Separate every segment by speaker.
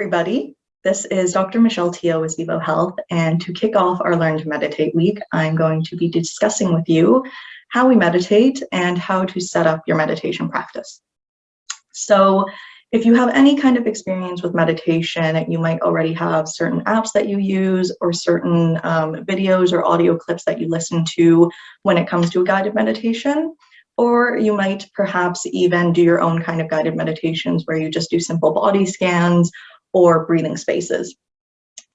Speaker 1: everybody. This is Dr. Michelle Teo with Zivo Health, and to kick off our Learn to Meditate week, I'm going to be discussing with you how we meditate and how to set up your meditation practice. So if you have any kind of experience with meditation, you might already have certain apps that you use or certain videos or audio clips that you listen to when it comes to a guided meditation. Or you might perhaps even do your own kind of guided meditations where you just do simple body scans or breathing spaces.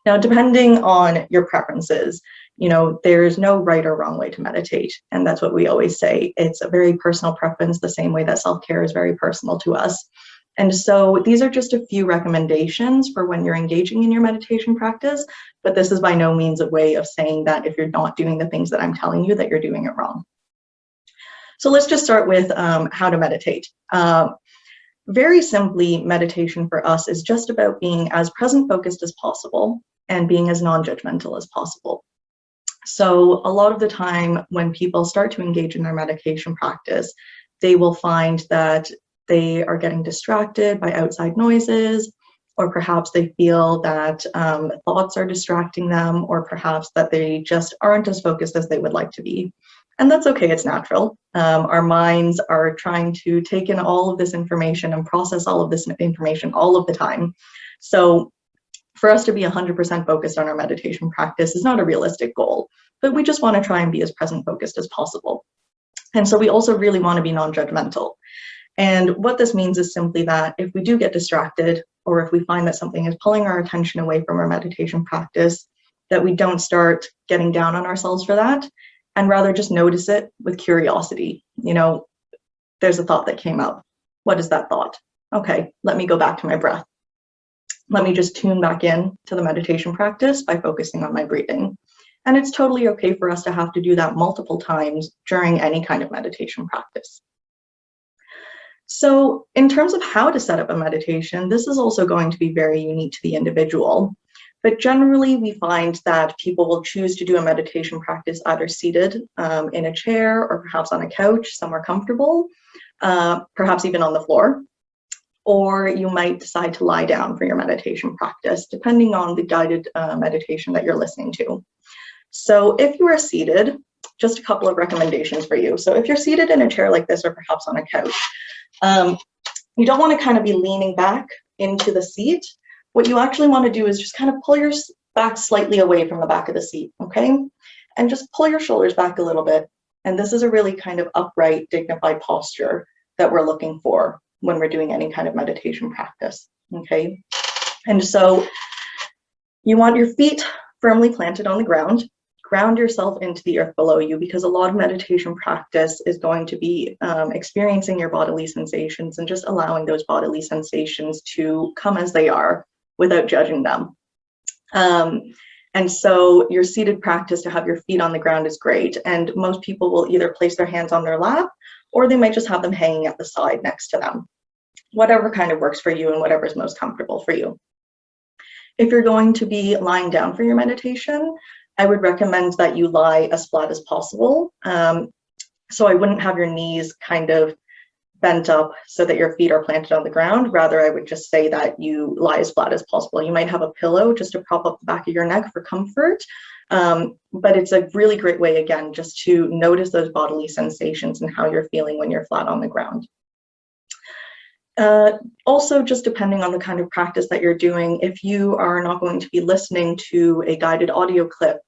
Speaker 1: Now, depending on your preferences, there's no right or wrong way to meditate. And that's what we always say. It's a very personal preference, the same way that self-care is very personal to us. And so these are just a few recommendations for when you're engaging in your meditation practice, but this is by no means a way of saying that if you're not doing the things that I'm telling you, that you're doing it wrong. So let's just start with how to meditate. Very simply, meditation for us is just about being as present-focused as possible and being as non-judgmental as possible. So a lot of the time when people start to engage in their meditation practice, they will find that they are getting distracted by outside noises, or perhaps they feel that thoughts are distracting them, or perhaps that they just aren't as focused as they would like to be. And that's okay, it's natural. Our minds are trying to take in all of this information and process all of this information all of the time. So for us to be 100% focused on our meditation practice is not a realistic goal, but we just want to try and be as present focused as possible. And so we also really want to be non-judgmental. And what this means is simply that if we do get distracted, or if we find that something is pulling our attention away from our meditation practice, that we don't start getting down on ourselves for that, and rather just notice it with curiosity. There's a thought that came up. What is that thought? Okay, let me go back to my breath. Let me just tune back in to the meditation practice by focusing on my breathing. And it's totally okay for us to have to do that multiple times during any kind of meditation practice. So in terms of how to set up a meditation, this is also going to be very unique to the individual. But generally, we find that people will choose to do a meditation practice either seated in a chair or perhaps on a couch, somewhere comfortable, perhaps even on the floor. Or you might decide to lie down for your meditation practice, depending on the guided meditation that you're listening to. So if you are seated, just a couple of recommendations for you. So if you're seated in a chair like this or perhaps on a couch, you don't want to kind of be leaning back into the seat. What you actually want to do is just kind of pull your back slightly away from the back of the seat, okay? And just pull your shoulders back a little bit. And this is a really kind of upright, dignified posture that we're looking for when we're doing any kind of meditation practice, okay? And so you want your feet firmly planted on the ground. Ground yourself into the earth below you, because a lot of meditation practice is going to be experiencing your bodily sensations and just allowing those bodily sensations to come as they are without judging them. And so your seated practice to have your feet on the ground is great. And most people will either place their hands on their lap, or they might just have them hanging at the side next to them. Whatever kind of works for you and whatever is most comfortable for you. If you're going to be lying down for your meditation, I would recommend that you lie as flat as possible. So I wouldn't have your knees kind of bent up so that your feet are planted on the ground. Rather, I would just say that you lie as flat as possible. You might have a pillow just to prop up the back of your neck for comfort. But it's a really great way, again, just to notice those bodily sensations and how you're feeling when you're flat on the ground. Also, just depending on the kind of practice that you're doing, if you are not going to be listening to a guided audio clip,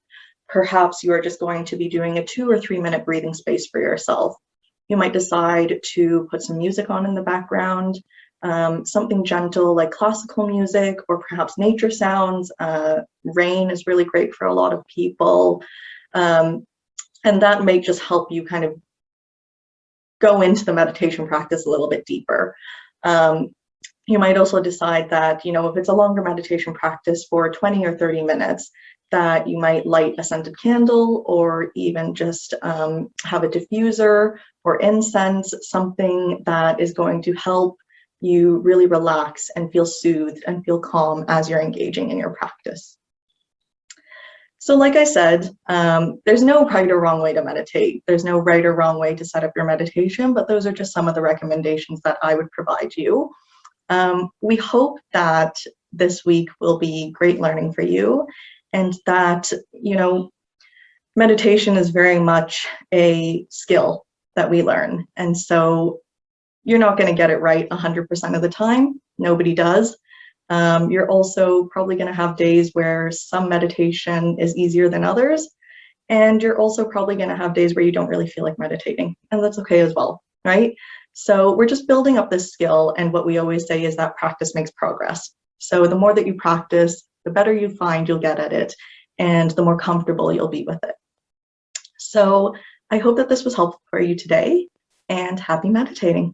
Speaker 1: perhaps you are just going to be doing a 2 or 3 minute breathing space for yourself. You might decide to put some music on in the background, something gentle like classical music or perhaps nature sounds. Rain is really great for a lot of people. And that may just help you kind of go into the meditation practice a little bit deeper. You might also decide that, if it's a longer meditation practice for 20 or 30 minutes, that you might light a scented candle or even just have a diffuser or incense, something that is going to help you really relax and feel soothed and feel calm as you're engaging in your practice. So like I said, there's no right or wrong way to meditate. There's no right or wrong way to set up your meditation, but those are just some of the recommendations that I would provide you. We hope that this week will be great learning for you, and that, meditation is very much a skill that we learn. And so you're not going to get it right 100% of the time. Nobody does. You're also probably going to have days where some meditation is easier than others. And you're also probably going to have days where you don't really feel like meditating. And that's okay as well, right? So we're just building up this skill. And what we always say is that practice makes progress. So the more that you practice, the better you find you'll get at it, and the more comfortable you'll be with it. So I hope that this was helpful for you today, and happy meditating.